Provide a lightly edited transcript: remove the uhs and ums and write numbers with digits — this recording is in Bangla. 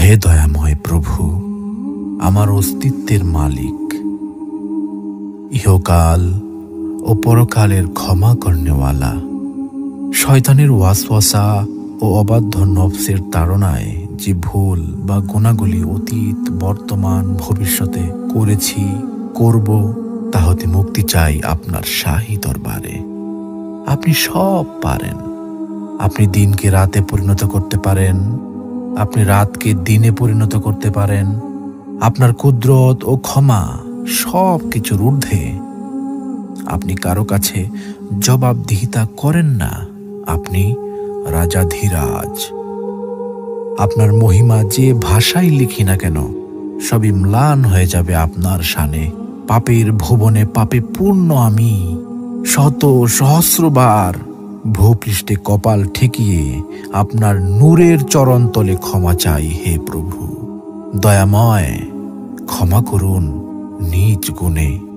হে দয়াময় প্রভু, আমার অস্তিত্বের মালিক, ইহকাল ও পরকালের ক্ষমা করনেওয়ালা, শয়তানের ওয়াসওয়াসা ও অবাধ্য নফসের তাড়নায় যে ভুল বা গুনাহগুলি অতীত, বর্তমান, ভবিষ্যতে করেছি, করব, তা হতে মুক্তি চাই আপনার শাহী দরবারে। আপনি সব পারেন। আপনি দিনকে রাতে পরিণত করতে পারেন, আপনি রাতকে দিনে পরিণত করতে পারেন। আপনার কুদরত ও ক্ষমা সব কিছুর ঊর্ধ্বে। আপনি কারো কাছে জবাবদিহিতা করেন না। আপনি রাজাধিরাজ। আপনার মহিমা যে ভাষায় লিখি না কেন, সবই ম্লান হয়ে যাবে আপনার শানে। পাপের ভুবনে পাপে পূর্ণ আমি, শত সহস্রবার ভূপৃষ্ঠে কপাল ঠেকিয়ে আপনার নূরের চরণতলে ক্ষমা চাই। হে প্রভু দয়াময়, ক্ষমা করুন নিজ গুণে।